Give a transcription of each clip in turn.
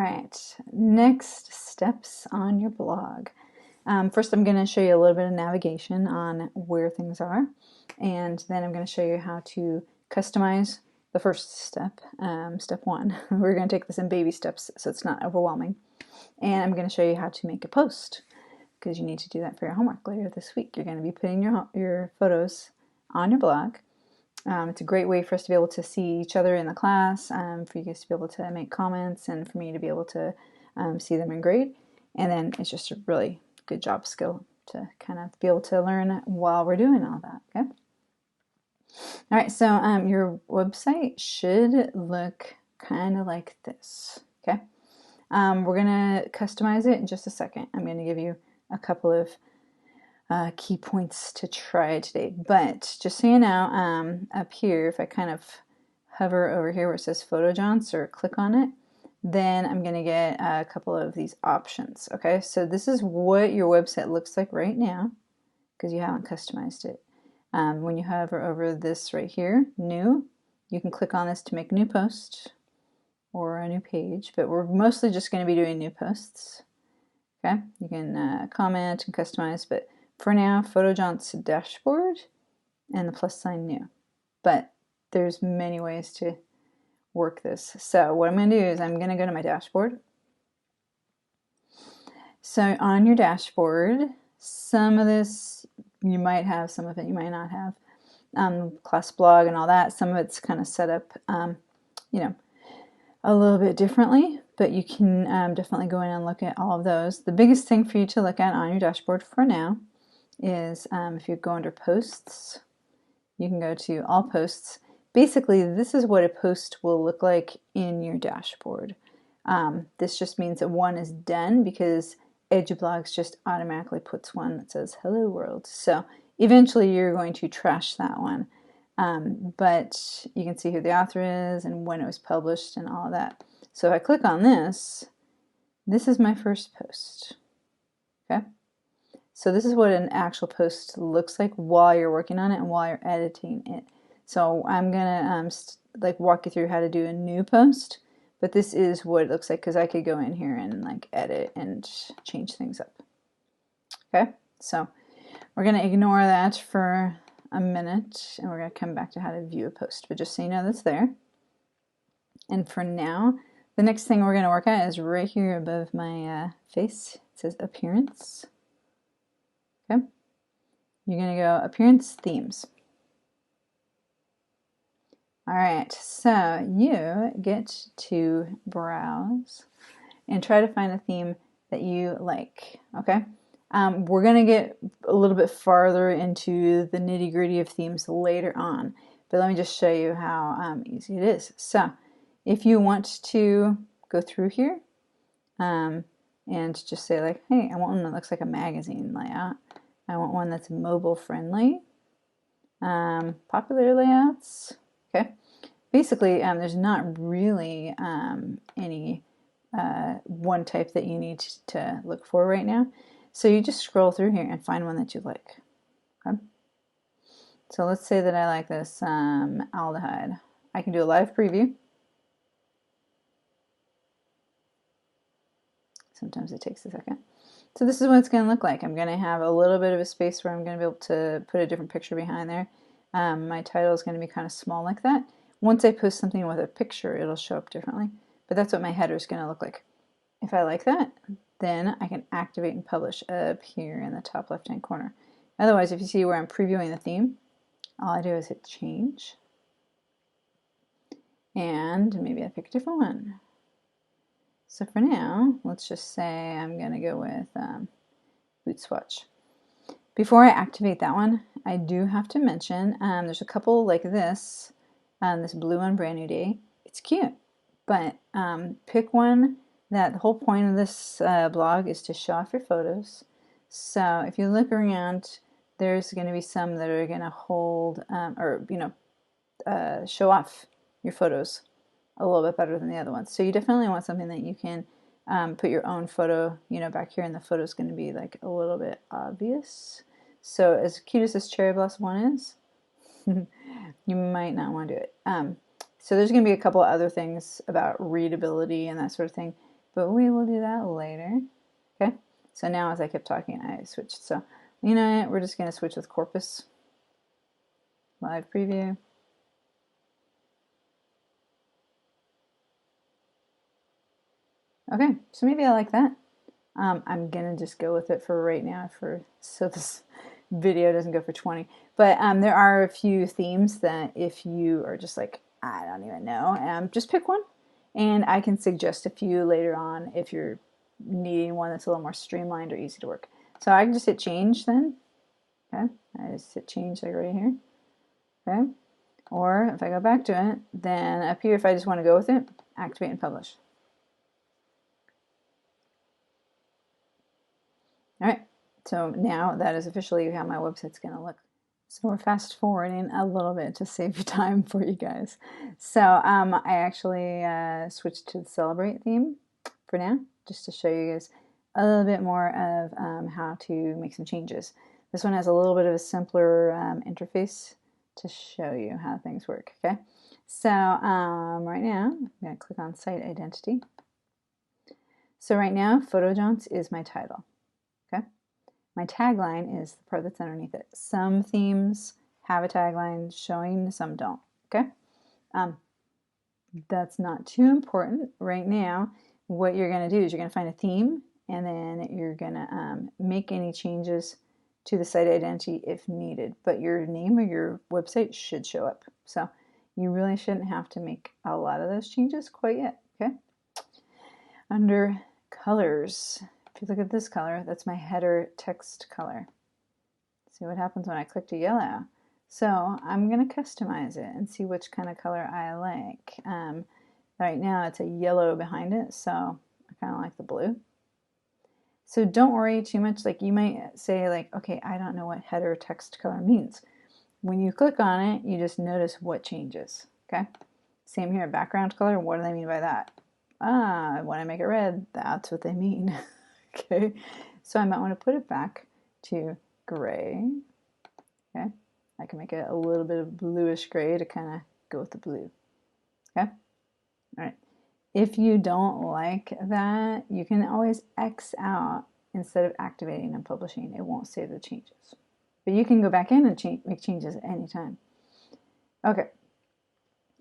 right, next steps on your blog. First, I'm going to show you a little bit of navigation on where things are, and then I'm going to show you how to customize the first step, step one. We're going to take this in baby steps so it's not overwhelming. And I'm going to show you how to make a post, because you need to do that for your homework later this week. You're going to be putting your photos on your blog. It's a great way for us to be able to see each other in the class, for you guys to be able to make comments, and for me to be able to see them in grade. And then it's just a really good job skill to kind of be able to learn while we're doing all that, okay? All right, so your website should look kind of like this, okay? We're going to customize it in just a second. I'm going to give you a couple of key points to try today. But just so you know, up here, if I kind of hover over here where it says Photo Jaunts or click on it, then I'm going to get a couple of these options. Okay, so this is what your website looks like right now because you haven't customized it. When you hover over this right here, New, you can click on this to make a new post or a new page, but we're mostly just going to be doing new posts. Okay, you can comment and customize, but for now, Photo Jaunts dashboard and the plus sign new. But there's many ways to work this. So what I'm going to do is I'm going to go to my dashboard. So on your dashboard, some of this you might have, some of it you might not have. Class blog and all that, some of it's kind of set up, you know, a little bit differently, but you can definitely go in and look at all of those. The biggest thing for you to look at on your dashboard for now is if you go under posts, you can go to all posts. Basically, this is what a post will look like in your dashboard. This just means that one is done because Edublogs just automatically puts one that says hello world. So eventually you're going to trash that one. But you can see who the author is and when it was published and all of that. So if I click on this, this is my first post. Okay? So this is what an actual post looks like while you're working on it and while you're editing it. So I'm gonna like walk you through how to do a new post, but this is what it looks like because I could go in here and like edit and change things up. Okay, so we're gonna ignore that for a minute and we're gonna come back to how to view a post. But just so you know, that's there. And for now, the next thing we're gonna work at is right here above my face. It says appearance. Okay, you're going to go appearance themes. All right, so you get to browse and try to find a theme that you like. Okay, we're going to get a little bit farther into the nitty-gritty of themes later on, but let me just show you how easy it is. So if you want to go through here and just say like, hey, I want one that looks like a magazine layout. I want one that's mobile friendly. Popular layouts. Okay. Basically, there's not really any one type that you need to look for right now. So you just scroll through here and find one that you like. Okay. So let's say that I like this aldehyde. I can do a live preview. Sometimes it takes a second. So this is what it's going to look like. I'm going to have a little bit of a space where I'm going to be able to put a different picture behind there. My title is going to be kind of small like that. Once I post something with a picture, it'll show up differently. But that's what my header is going to look like. If I like that, then I can activate and publish up here in the top left-hand corner. Otherwise, if you see where I'm previewing the theme, all I do is hit change. And maybe I pick a different one. So for now, let's just say I'm going to go with boot swatch. Before I activate that one, I do have to mention there's a couple like this, this blue one, Brand New Day. It's cute, but pick one that the whole point of this blog is to show off your photos. So if you look around, there's going to be some that are going to hold or show off your photos a little bit better than the other ones. So you definitely want something that you can put your own photo, back here, and the photo is going to be like a little bit obvious. So as cute as this cherry blossom one is, you might not want to do it. So there's going to be a couple other things about readability and that sort of thing, but we will do that later. Okay, so now as I kept talking, I switched. So you know what, we're just going to switch with Corpus. Live preview. Okay, so maybe I like that. I'm gonna just go with it for right now, so this video doesn't go for 20. But there are a few themes that if you are just like, I don't even know, just pick one, and I can suggest a few later on if you're needing one that's a little more streamlined or easy to work. So I can just hit change then. Okay, I just hit change like right here. Okay, or if I go back to it, then up here, if I just want to go with it, activate and publish. All right, so now that is officially how my website's going to look. So we're fast forwarding a little bit to save you time for you guys. So I actually switched to the Celebrate theme for now, just to show you guys a little bit more of how to make some changes. This one has a little bit of a simpler interface to show you how things work, okay? So right now, I'm going to click on Site Identity. So right now, PhotoJaunts is my title. My tagline is the part that's underneath it. Some themes have a tagline showing, some don't. Okay, that's not too important right now. What you're going to do is you're going to find a theme, and then you're going to make any changes to the site identity if needed. But your name of your website should show up. So you really shouldn't have to make a lot of those changes quite yet. Okay. Under colors. If you look at this color, that's my header text color. See what happens when I click to yellow. So I'm going to customize it and see which kind of color I like. Right now it's a yellow behind it, so I kind of like the blue. So don't worry too much. Like you might say like, okay, I don't know what header text color means. When you click on it, you just notice what changes. Okay. Same here, background color. What do they mean by that? When I make it red, that's what they mean. Okay, so I might want to put it back to gray. Okay, I can make it a little bit of bluish gray to kind of go with the blue. Okay, all right. If you don't like that, you can always X out instead of activating and publishing. It won't save the changes, but you can go back in and make changes at any time. Okay.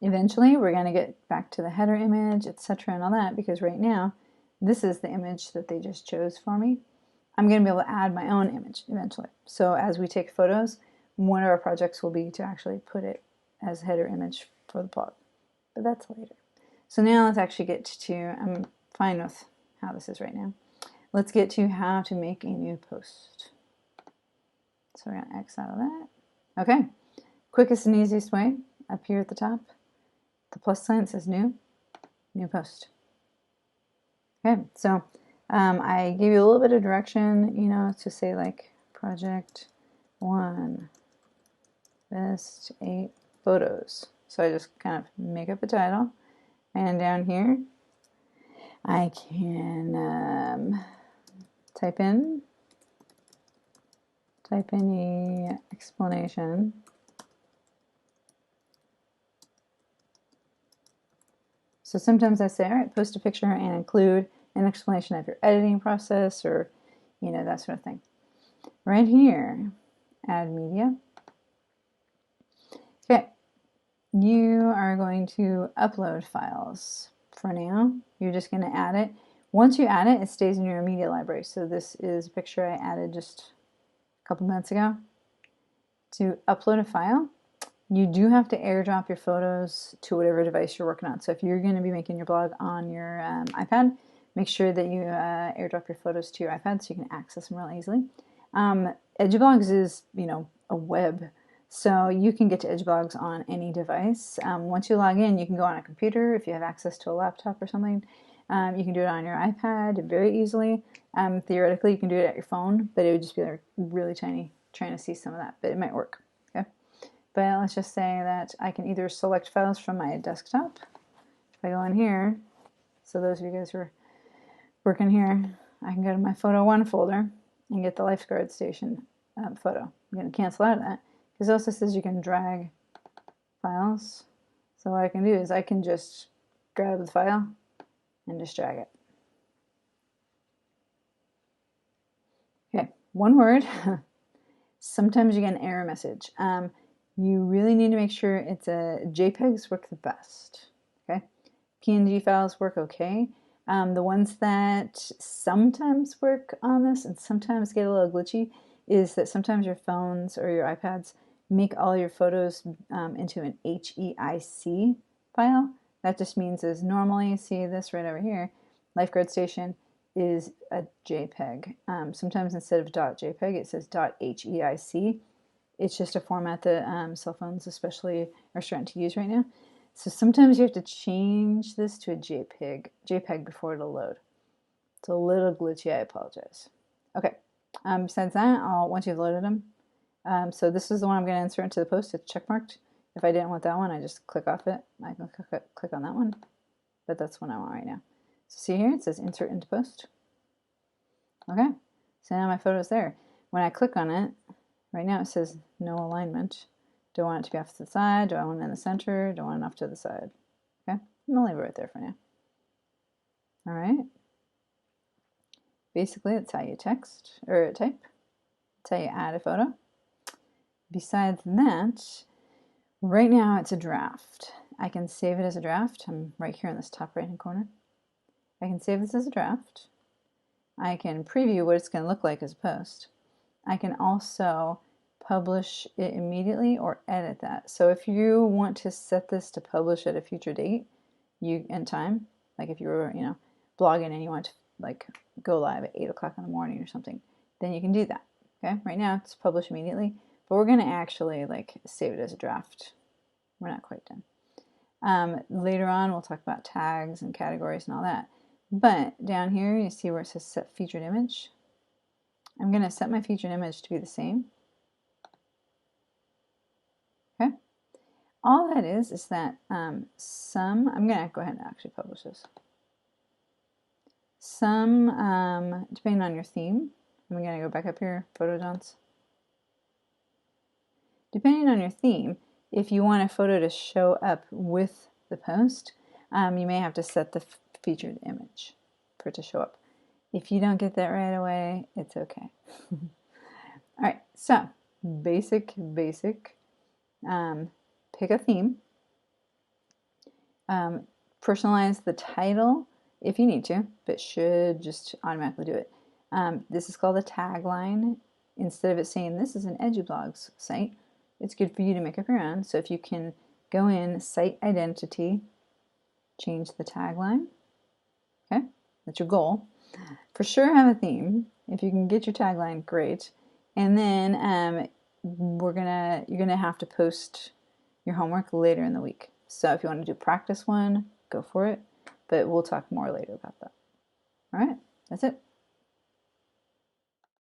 Eventually, we're going to get back to the header image, etc., and all that, because right now, this is the image that they just chose for me. I'm going to be able to add my own image eventually. So as we take photos, one of our projects will be to actually put it as header image for the blog. But that's later. So now let's actually get to, I'm fine with how this is right now. Let's get to how to make a new post. So we're going to X out of that. Okay, quickest and easiest way, up here at the top, the plus sign says new post. Okay, so I gave you a little bit of direction, you know, to say like project 1, best 8 photos. So I just kind of make up a title, and down here I can type in the explanation. So sometimes I say, all right, post a picture and include an explanation of your editing process, or, you know, that sort of thing. Right here, add media. Okay, you are going to upload files. For now, you're just going to add it. Once you add it, it stays in your media library. So this is a picture I added just a couple minutes ago. To upload a file, you do have to airdrop your photos to whatever device you're working on. So if you're going to be making your blog on your iPad, make sure that you airdrop your photos to your iPad so you can access them real easily. Edublogs is, you know, a web, so you can get to Edublogs on any device. Once you log in, you can go on a computer if you have access to a laptop or something. You can do it on your iPad very easily. Theoretically, you can do it at your phone, but it would just be like really tiny, trying to see some of that, but it might work. Okay. But let's just say that I can either select files from my desktop. If I go in here, so those of you guys who are working here, I can go to my photo 1 folder and get the lifeguard station photo. I'm going to cancel out of that because it also says you can drag files. So what I can do is I can just grab the file and just drag it. one word. Sometimes you get an error message. You really need to make sure it's a JPEGs work the best. Okay, PNG files work okay. The ones that sometimes work on this and sometimes get a little glitchy is that sometimes your phones or your iPads make all your photos into an HEIC file. That just means is normally, see this right over here, lifeguard station is a JPEG. Sometimes instead of .jpeg it says .heic. It's just a format that cell phones especially are starting to use right now. So sometimes you have to change this to a JPEG before it'll load. It's a little glitchy, I apologize. Okay, besides that, once you've loaded them, so this is the one I'm going to insert into the post. It's checkmarked. If I didn't want that one, I just click off it. I can click on that one, but that's what I want right now. So see here, it says insert into post. Okay, so now my photo's there. When I click on it, right now it says no alignment. Do I want it to be off to the side? Do I want it in the center? Do I want it off to the side? Okay, I'm gonna leave it right there for now. All right. Basically, that's how you text or type. That's how you add a photo. Besides that, right now it's a draft. I can save it as a draft. I'm right here in this top right hand corner. I can save this as a draft. I can preview what it's going to look like as a post. I can also publish it immediately or edit that. So if you want to set this to publish at a future date and time, like if you were blogging and you want to like go live at 8 o'clock in the morning or something, then you can do that. Okay, right now it's published immediately, but we're going to actually like save it as a draft. We're not quite done. Later on we'll talk about tags and categories and all that. But down here you see where it says set featured image. I'm going to set my featured image to be the same. Okay. All that is that I'm going to go ahead and actually publish this. Depending on your theme, I'm going to go back up here, photo dunce. Depending on your theme, if you want a photo to show up with the post, you may have to set the featured image for it to show up. If you don't get that right away, it's okay. All right, so basic. Pick a theme. Personalize the title if you need to, but should just automatically do it. This is called a tagline. Instead of it saying this is an Edublogs site, it's good for you to make up your own. So if you can go in site identity, change the tagline. Okay, that's your goal. For sure have a theme. If you can get your tagline, great. And then you're gonna have to post your homework later in the week. So if you want to do practice one, go for it. But we'll talk more later about that. All right, that's it.